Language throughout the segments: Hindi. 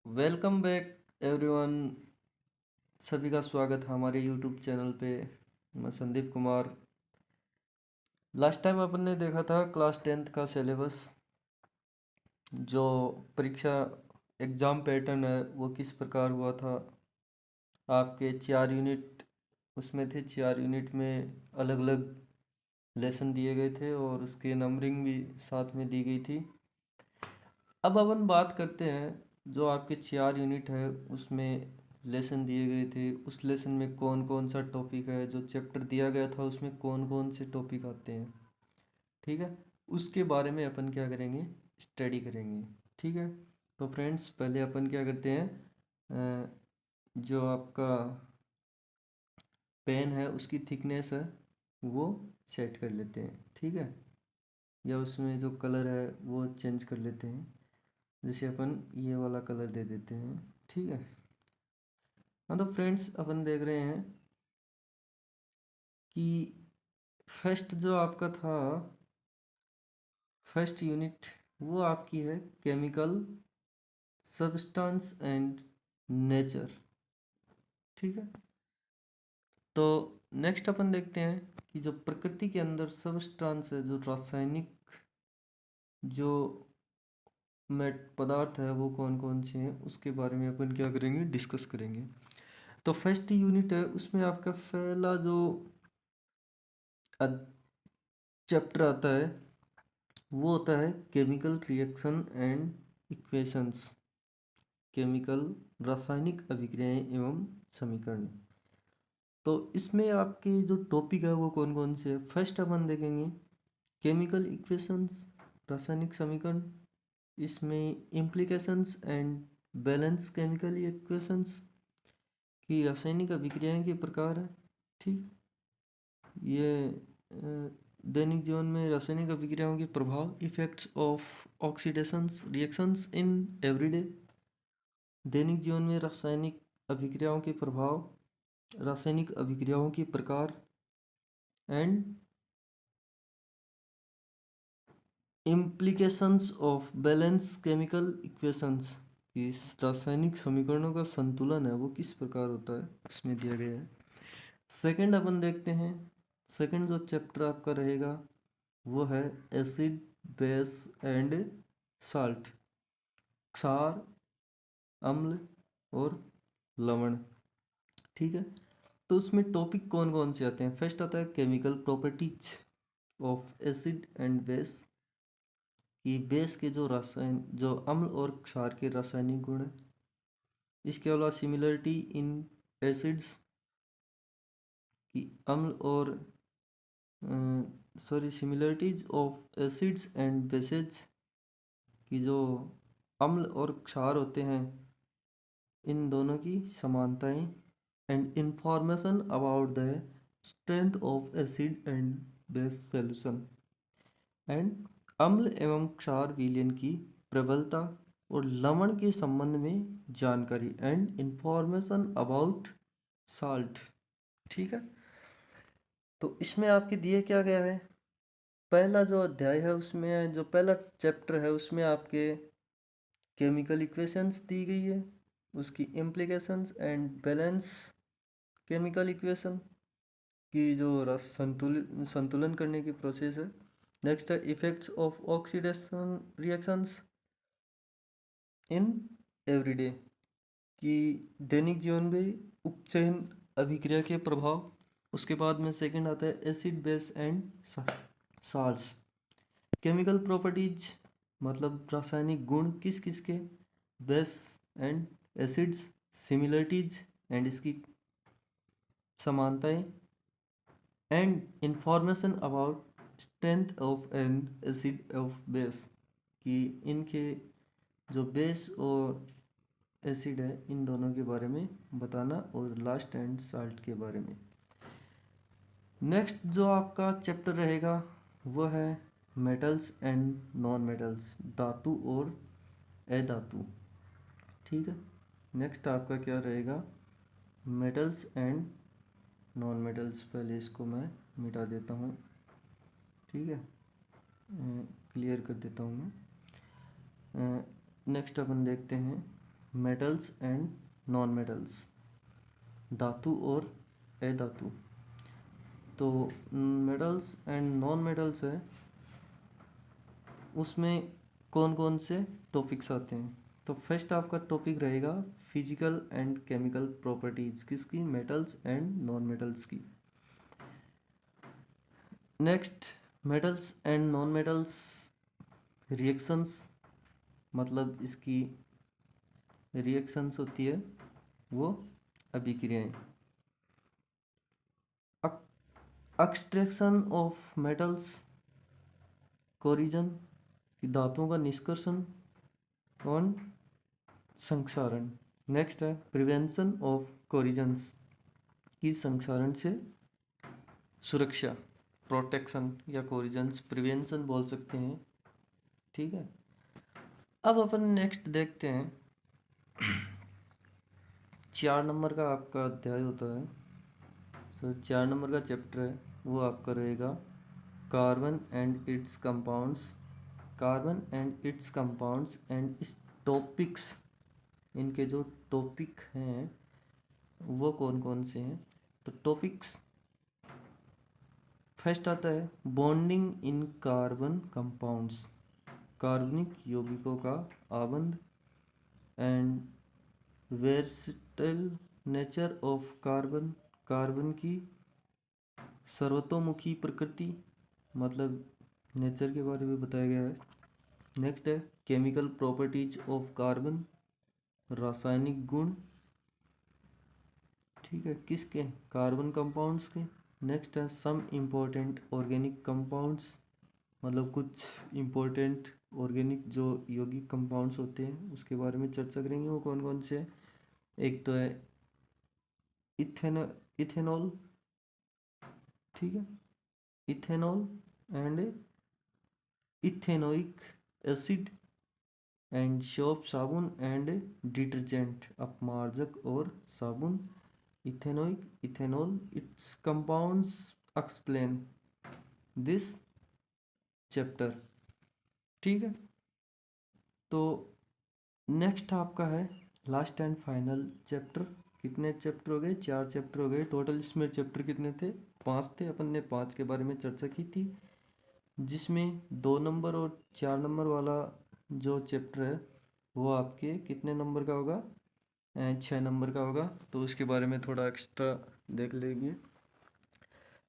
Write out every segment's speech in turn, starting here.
Welcome back everyone. सभी का स्वागत है हमारे यूट्यूब चैनल पे। मैं संदीप कुमार। लास्ट टाइम अपन ने देखा था क्लास 10th का सिलेबस, जो परीक्षा एग्ज़ाम पैटर्न है वो किस प्रकार हुआ था। आपके 4 यूनिट उसमें थे, 4 यूनिट में अलग अलग लेसन दिए गए थे और उसके नंबरिंग भी साथ में दी गई थी। अब अपन बात करते हैं, जो आपके 4 यूनिट है उसमें लेसन दिए गए थे, उस लेसन में कौन कौन सा टॉपिक है, जो चैप्टर दिया गया था उसमें कौन कौन से टॉपिक आते हैं। ठीक है, उसके बारे में अपन क्या करेंगे, स्टडी करेंगे। ठीक है, तो फ्रेंड्स पहले अपन क्या करते हैं, जो आपका पेन है उसकी थिकनेस है वो सेट कर लेते हैं। ठीक है, या उसमें जो कलर है वो चेंज कर लेते हैं। जैसे अपन ये वाला कलर दे देते हैं। ठीक है, हाँ तो फ्रेंड्स अपन देख रहे हैं कि फर्स्ट जो आपका था, फर्स्ट यूनिट वो आपकी है केमिकल सब्सटेंस एंड नेचर। ठीक है, तो नेक्स्ट अपन देखते हैं कि जो प्रकृति के अंदर सब्सटेंस है, जो रासायनिक जो मेट पदार्थ है वो कौन कौन से हैं, उसके बारे में अपन क्या करेंगे, डिस्कस करेंगे। तो फर्स्ट यूनिट है उसमें आपका पहला जो चैप्टर आता है वो होता है chemical reaction and equations. Chemical रासायनिक अभिक्रियाएं एवं समीकरण। तो इसमें आपके जो टॉपिक है वो कौन कौन से है, फर्स्ट अपन देखेंगे केमिकल इक्वेशंस, रासायनिक समीकरण। इसमें implications and balance chemical equations की रासायनिक अभिक्रियाएं के प्रकार है। ठीक, ये दैनिक जीवन में रासायनिक अभिक्रियाओं के प्रभाव, effects of oxidations reactions in everyday. दैनिक जीवन में रासायनिक अभिक्रियाओं के प्रभाव, रासायनिक अभिक्रियाओं के प्रकार and implications of balance chemical equations. कि रासायनिक समीकरणों का संतुलन है वो किस प्रकार होता है, इसमें दिया गया है। सेकंड अपन देखते हैं, सेकंड जो चैप्टर आपका रहेगा वो है एसिड बेस एंड साल्ट। क्षार, अम्ल और लवण। ठीक है, तो उसमें टॉपिक कौन कौन से आते हैं, फर्स्ट आता है chemical properties of acid and base. कि बेस के जो रासायन जो अम्ल और क्षार के रासायनिक गुण हैं। इसके अलावा सिमिलरिटी इन एसिड्स, कि अम्ल और similarities of acids and bases. कि जो अम्ल और क्षार होते हैं इन दोनों की समानताएं। And information about the strength of acid and base solution. And अम्ल एवं क्षार विलयन की प्रबलता और लवण के संबंध में जानकारी एंड इंफॉर्मेशन अबाउट साल्ट। ठीक है, तो इसमें आपके दिए क्या गया है, पहला जो अध्याय है उसमें जो पहला चैप्टर है उसमें आपके केमिकल इक्वेशंस दी गई है, उसकी implications and balance chemical equation की जो संतुलन संतुलन करने की प्रोसेस है। नेक्स्ट है effects of oxidation reactions in everyday. कि दैनिक जीवन में उपचयन अभिक्रिया के प्रभाव। उसके बाद में सेकंड आता है acid base and salts. Chemical properties मतलब रासायनिक गुण किस किस के, base and acids, similarities and इसकी समानताएं, and information about strength of N acid of base. कि इनके जो बेस और एसिड है इन दोनों के बारे में बताना, और लास्ट एंड साल्ट के बारे में। नेक्स्ट जो आपका चैप्टर रहेगा वो है मेटल्स एंड नॉन मेटल्स, धातु और अधातु। ठीक है, नेक्स्ट आपका क्या रहेगा, मेटल्स एंड नॉन मेटल्स। पहले इसको मैं मिटा देता हूँ। ठीक है, क्लियर कर देता हूँ मैं। नेक्स्ट अपन देखते हैं मेटल्स एंड नॉन मेटल्स, धातु और अधातु। तो मेटल्स एंड नॉन मेटल्स है, उसमें कौन कौन से टॉपिक्स आते हैं। तो फर्स्ट आपका टॉपिक रहेगा फिजिकल एंड केमिकल प्रॉपर्टीज किसकी, मेटल्स एंड नॉन मेटल्स की। Next, metals and non metals reactions, मतलब इसकी रिएक्शंस होती है वो अभिक्रियाएं। एक्सट्रैक्शन ऑफ मेटल्स, कोरिजन की धातुओं का निष्कर्षण और संक्षारण। नेक्स्ट है प्रिवेंशन ऑफ कोरिजन्स की संक्षारण से सुरक्षा, प्रोटेक्शन या कोरिजन्स प्रिवेंशन बोल सकते हैं। ठीक है, अब अपन नेक्स्ट देखते हैं 4 नंबर का आपका अध्याय होता है। सो 4 नंबर का चैप्टर है वो आपका रहेगा carbon and it's compounds, carbon and it's compounds and इस टॉपिक्स, इनके जो टॉपिक हैं वो कौन कौन से हैं। तो टॉपिक्स फर्स्ट आता है बॉन्डिंग इन कार्बन कंपाउंड्स, कार्बनिक यौगिकों का आबंध, and versatile nature of carbon, carbon की सर्वतोमुखी प्रकृति, मतलब नेचर के बारे में बताया गया है। नेक्स्ट है केमिकल प्रॉपर्टीज ऑफ कार्बन, रासायनिक गुण, ठीक है, किसके, कार्बन कंपाउंड्स के। नेक्स्ट है सम इम्पोर्टेंट ऑर्गेनिक कंपाउंड्स, मतलब कुछ इम्पोर्टेंट ऑर्गेनिक जो यौगिक कंपाउंड्स होते हैं उसके बारे में चर्चा करेंगे, वो कौन कौन से हैं। एक तो है इथेनॉल, ठीक है, ethanol and ethanoic acid and soap, साबुन एंड डिटर्जेंट, अपमार्जक और साबुन। Ethanoic, ethanol, it's compounds explain this chapter, ठीक है। तो नेक्स्ट आपका है लास्ट एंड फाइनल चैप्टर। कितने चैप्टर हो गए, 4 चैप्टर हो गए टोटल। इसमें चैप्टर कितने थे, 5 थे। अपन ने 5 के बारे में चर्चा की थी, जिसमें 2 नंबर और 4 नंबर वाला जो चैप्टर है वो आपके कितने नंबर का होगा, 6 नंबर का होगा। तो उसके बारे में थोड़ा एक्स्ट्रा देख लेंगे।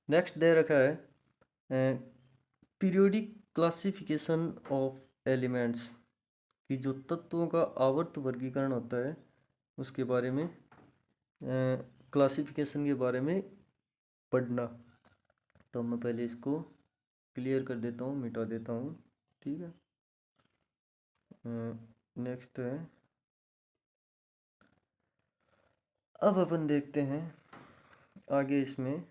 नेक्स्ट दे रखा है पीरियोडिक क्लासिफिकेशन ऑफ एलिमेंट्स, कि जो तत्वों का आवर्त वर्गीकरण होता है उसके बारे में, क्लासिफिकेशन के बारे में पढ़ना। तो मैं पहले इसको क्लियर कर देता हूँ, मिटा देता हूँ, ठीक है। नेक्स्ट है, अब अपन देखते हैं आगे इसमें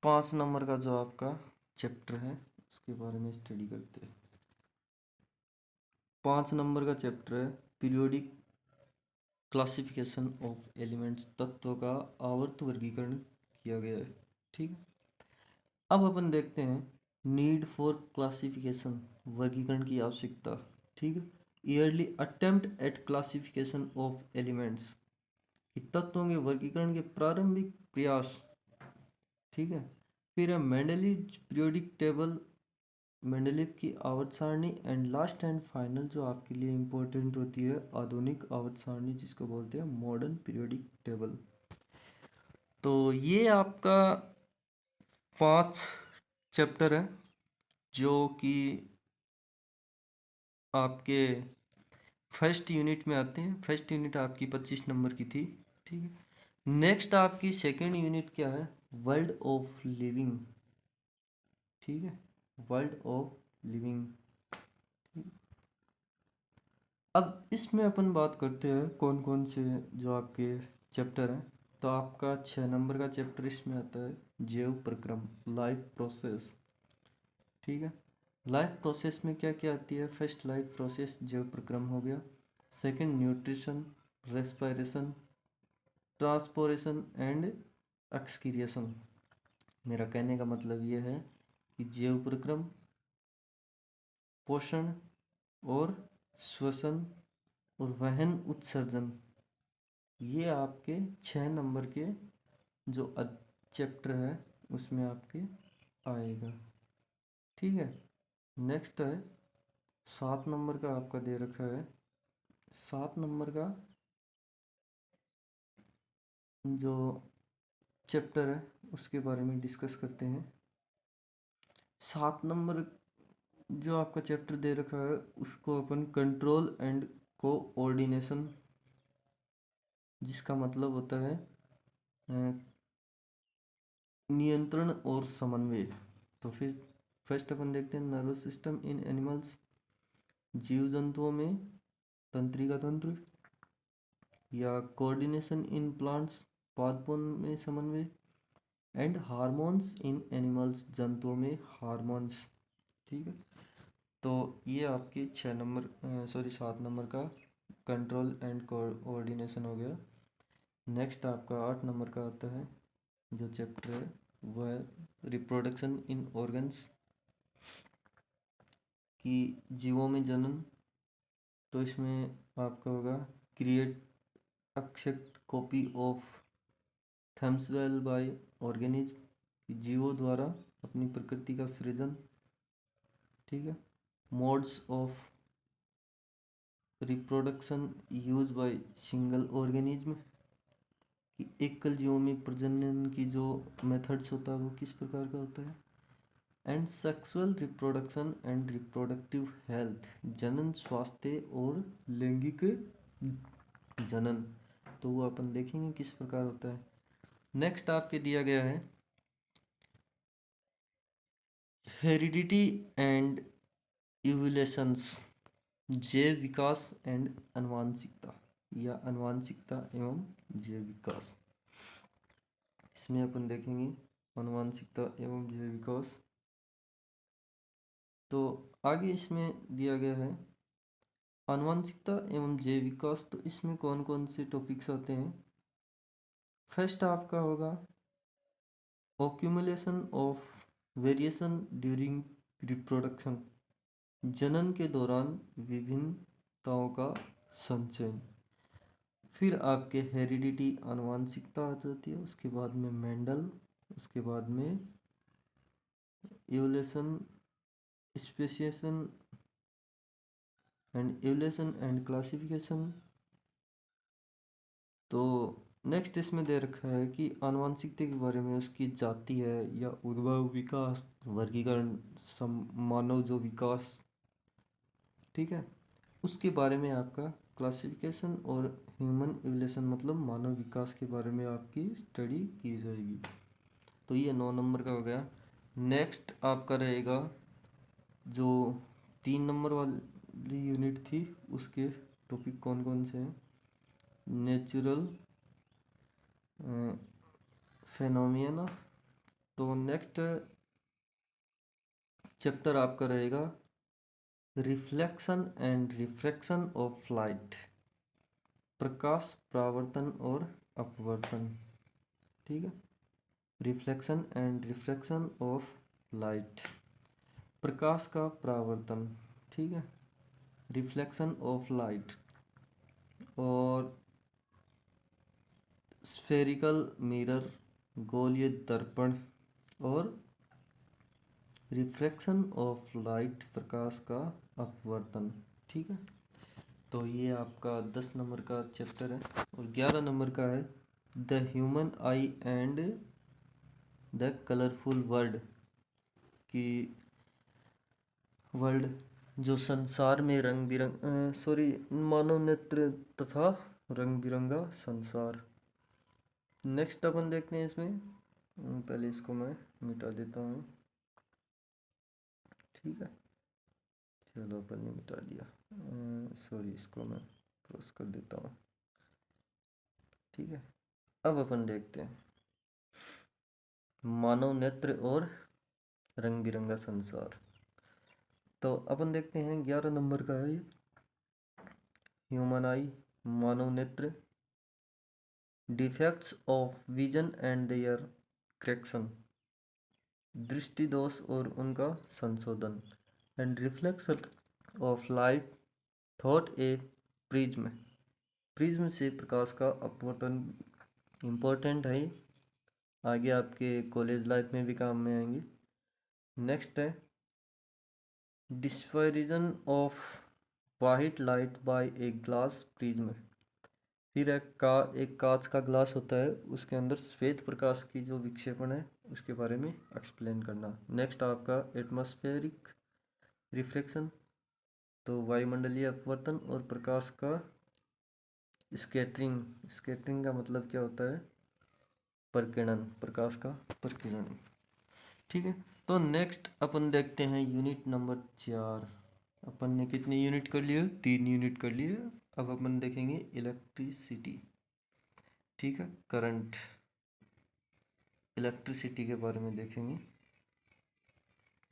5 नंबर का जो आपका चैप्टर है उसके बारे में स्टडी करते हैं। 5 नंबर का चैप्टर है पीरियोडिक क्लासिफिकेशन ऑफ एलिमेंट्स, तत्वों का आवर्त वर्गीकरण किया गया है, ठीक है। अब अपन देखते हैं नीड फॉर क्लासिफिकेशन, वर्गीकरण की आवश्यकता, ठीक है। Yearly attempt at classification of elements, कि तत्वों के वर्गीकरण के प्रारंभिक प्रयास, ठीक है। फिर है मेंडलीव पीरियोडिक टेबल, मेंडलीव की आवर्त सारणी, एंड लास्ट एंड फाइनल जो आपके लिए इम्पोर्टेंट होती है आधुनिक आवर्त सारणी, जिसको बोलते हैं मॉडर्न पीरियोडिक टेबल। तो ये आपका 5 चैप्टर है जो कि आपके फर्स्ट यूनिट में आते हैं। फर्स्ट यूनिट आपकी 25 नंबर की थी, ठीक है। नेक्स्ट आपकी सेकेंड यूनिट क्या है, वर्ल्ड ऑफ लिविंग, ठीक है, वर्ल्ड ऑफ लिविंग। अब इसमें अपन बात करते हैं कौन कौन से जो आपके चैप्टर हैं। तो आपका 6 नंबर का चैप्टर इसमें आता है जैव प्रक्रम, लाइफ प्रोसेस, ठीक है। लाइफ प्रोसेस में क्या क्या आती है, फर्स्ट लाइफ प्रोसेस जैव प्रक्रम हो गया। Second nutrition, respiration, transportation and excretion. मेरा कहने का मतलब ये है कि जैव प्रक्रम, पोषण और श्वसन और वहन उत्सर्जन, ये आपके 6 नंबर के जो चैप्टर है उसमें आपके आएगा। ठीक है। नेक्स्ट है 7 नंबर का, आपका दे रखा है 7 नंबर का जो चैप्टर है उसके बारे में डिस्कस करते हैं। 7 नंबर जो आपका चैप्टर दे रखा है उसको अपन कंट्रोल एंड कोऑर्डिनेशन, जिसका मतलब होता है नियंत्रण और समन्वय। तो फिर फर्स्ट अपन देखते हैं नर्वस सिस्टम इन एनिमल्स, जीव जंतुओं में तंत्रिका तंत्र, या कोऑर्डिनेशन इन प्लांट्स, पादपों में समन्वय, एंड हार्मोन्स इन एनिमल्स, जंतुओं में हार्मोन्स। ठीक है। तो ये आपके 7 नंबर का कंट्रोल एंड कोऑर्डिनेशन हो गया। नेक्स्ट आपका 8 नंबर का आता है जो चैप्टर है वो है रिप्रोडक्शन इन ऑर्गन्स, कि जीवों में जनन। तो इसमें आपका होगा create exact copy of themselves by organism, कि जीवों द्वारा अपनी प्रकृति का सृजन। ठीक है। Modes of reproduction use by single organism, कि एकल जीवों में प्रजनन की जो मेथड्स होता है वो किस प्रकार का होता है। And sexual reproduction and reproductive health, जनन स्वास्थ्य और लैंगिक जनन, तो वो अपन देखेंगे किस प्रकार होता है। नेक्स्ट आपके दिया गया है हेरिडिटी एंड इवोल्यूशंस, जैव विकास एंड आनुवांशिकता, या आनुवांशिकता एवं जैव विकास। इसमें अपन देखेंगे आनुवांशिकता एवं जैव विकास। तो आगे इसमें दिया गया है आनुवांशिकता एवं जैव विकास। तो इसमें कौन कौन से टॉपिक्स आते हैं। फर्स्ट आपका होगा ऑक्यूमुलेशन ऑफ वेरिएशन ड्यूरिंग रिप्रोडक्शन, जनन के दौरान विभिन्नताओं का संचयन। फिर आपके हेरिडिटी आनुवांशिकता आ जाती है, उसके बाद में मेंडल, उसके बाद में evolution speciation and evolution and classification. तो नेक्स्ट इसमें दे रखा है कि आनुवांशिकता के बारे में उसकी जाति है या उद्भव, विकास, वर्गीकरण, मानव जो विकास। ठीक है। उसके बारे में आपका क्लासिफिकेशन और ह्यूमन इवोल्यूशन मतलब मानव विकास के बारे में आपकी स्टडी की जाएगी। तो ये 9 नंबर का हो गया। नेक्स्ट आपका रहेगा जो 3 नंबर वाली यूनिट थी उसके टॉपिक कौन कौन से हैं। Natural phenomena. तो नेक्स्ट चैप्टर आपका रहेगा reflection and refraction of light, प्रकाश परावर्तन और अपवर्तन। ठीक है। Reflection and refraction of light, प्रकाश का परावर्तन। ठीक है। रिफ्लेक्शन ऑफ लाइट और स्फेरिकल मिरर, गोलीय दर्पण, और रिफ्रैक्शन ऑफ लाइट, प्रकाश का अपवर्तन। ठीक है। तो ये आपका 10 नंबर का चैप्टर है। और 11 नंबर का है the human I and the colourful world, की वर्ल्ड जो संसार में रंग बिरंग मानव नेत्र तथा रंग बिरंगा संसार। नेक्स्ट अपन देखते हैं इसमें, पहले इसको मैं मिटा देता हूँ। ठीक है। चलो अपन ने मिटा दिया, इसको मैं क्रॉस कर देता हूँ। ठीक है। अब अपन देखते हैं मानव नेत्र और रंग बिरंगा संसार। तो अपन देखते हैं 11 नंबर का है ह्यूमन आई, मानव नेत्र, defects of vision and their correction, दृष्टि दोष और उनका संशोधन, and reflection of light thought a prism. Prism से प्रकाश का अपवर्तन इम्पोर्टेंट है, आगे आपके कॉलेज लाइफ में भी काम में आएंगी। नेक्स्ट है dispersion of white light by a glass prism. फिर एक कांच का ग्लास होता है, उसके अंदर श्वेत प्रकाश की जो विक्षेपण है उसके बारे में एक्सप्लेन करना। नेक्स्ट आपका एटमॉस्फेरिक रिफ्लेक्शन, तो वायुमंडलीय अपवर्तन और प्रकाश का स्कैटरिंग। स्कैटरिंग का मतलब क्या होता है? प्रकीर्णन, प्रकाश का प्रकीर्णन। ठीक है, तो नेक्स्ट अपन देखते हैं यूनिट नंबर 4। अपन ने कितनी यूनिट कर लिए? 3 यूनिट कर लिए। अब अपन देखेंगे इलेक्ट्रिसिटी। ठीक है, करंट, इलेक्ट्रिसिटी के बारे में देखेंगे।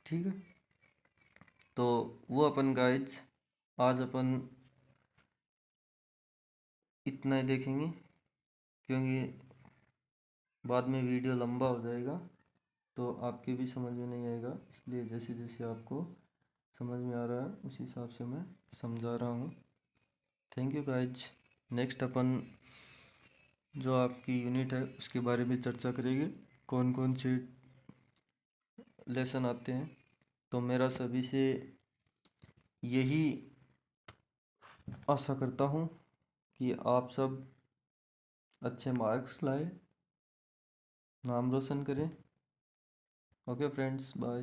ठीक है, तो वो अपन गाइड्स आज अपन इतना ही देखेंगे, क्योंकि बाद में वीडियो लंबा हो जाएगा तो आपके भी समझ में नहीं आएगा, इसलिए जैसे जैसे आपको समझ में आ रहा है उसी हिसाब से मैं समझा रहा हूँ। Thank you guys. नेक्स्ट अपन जो आपकी यूनिट है उसके बारे में चर्चा करेंगे, कौन कौन से लेसन आते हैं। तो मेरा सभी से यही आशा करता हूँ कि आप सब अच्छे मार्क्स लाए, नाम रोशन करें। Okay friends, bye.